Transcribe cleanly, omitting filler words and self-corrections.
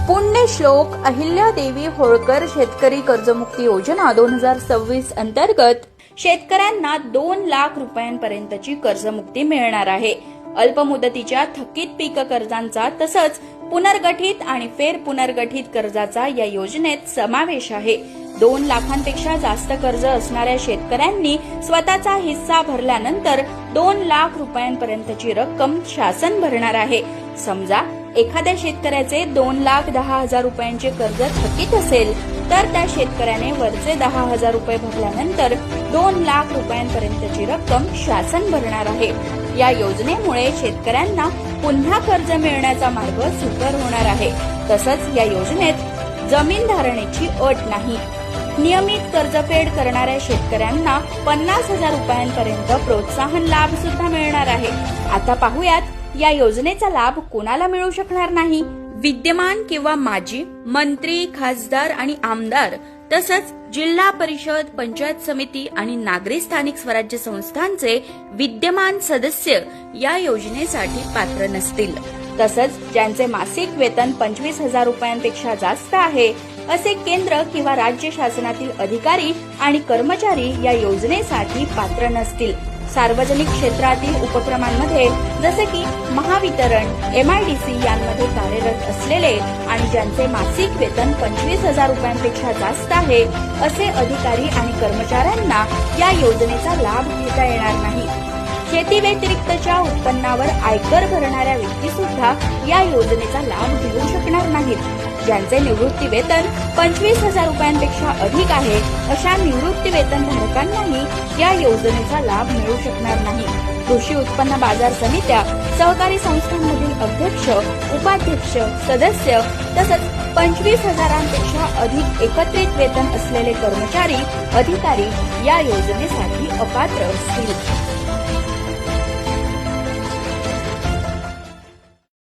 पुण्यश्लोक अहिल्यादेवी होळकर शेतकरी कर्जमुक्ती योजना 2026 अंतर्गत शेतकऱ्यांना 2 लाख रुपयांपर्यंतची कर्जमुक्ती मिळणार आहे। अल्पमुदतीच्या थकीत पीक कर्जांचा तसंच पुनर्गठित आणि फेर पुनर्गठित कर्जाचा या योजनेत समावेश आहे। 2 लाखांपेक्षा जास्त कर्ज असणाऱ्या शेतकऱ्यांनी स्वतःचा हिस्सा भरल्यानंतर 2 लाख रुपयांपर्यंतची रक्कम शासन भरणार आहे। समजा एखाद्या शेतकऱ्याचे 2,10,000 रुपयांचे कर्ज थकीत असेल तर त्या शेतकऱ्याने वरचे 10,000 रुपये भरल्यानंतर 2 लाख रुपयांपर्यंतची रक्कम शासन भरणार आहे। या योजनेमुळे शेतकऱ्यांना पुन्हा कर्ज मिळण्याचा मार्ग सुकर होणार आहे। तसंच या योजनेत जमीन धारणेची अट नाही। नियमित कर्जफेड करणाऱ्या शेतकऱ्यांना 50,000 रुपयांपर्यंत प्रोत्साहन लाभ सुद्धा मिळणार आहे। आता पाहूयात या योजनेचा लाभ कोणाला मिळू शकणार नाही। विद्यमान किंवा माजी मंत्री, खासदार आणि आमदार तसंच जिल्हा परिषद, पंचायत समिती आणि नागरी स्थानिक स्वराज्य संस्थांचे विद्यमान सदस्य या योजनेसाठी पात्र नसतील। तसंच ज्यांचे मासिक वेतन 25,000 रुपयांपेक्षा जास्त आहे असे केंद्र किंवा राज्य शासनातील अधिकारी आणि कर्मचारी या योजनेसाठी पात्र नसतील। सार्वजनिक क्षेत्रातील उपक्रमांमध्ये जसे की महावितरण, MIDC यांमध्ये कार्यरत असलेले आणि ज्यांचे मासिक वेतन 25,000 रुपयांपेक्षा जास्त आहे असे अधिकारी आणि कर्मचाऱ्यांना या योजनेचा लाभ घेता येणार नाही। शेती व्यतिरिक्तच्या उत्पन्नावर आयकर भरणाऱ्या व्यक्ती सुद्धा या योजनेचा लाभ घेऊ शकणार नाहीत। ज्यांचे निवृत्ती वेतन 25,000 रुपयांपेक्षा अधिक आहे अशा निवृत्ती वेतनधारकांनाही या योजनेचा लाभ मिळू शकणार नाही। कृषी उत्पन्न बाजार समित्या, सहकारी संस्थांमधील अध्यक्ष, उपाध्यक्ष, सदस्य तसंच 25,000पेक्षा अधिक एकत्रित वेतन असलेले कर्मचारी, अधिकारी या योजनेसाठी अपात्र असतील।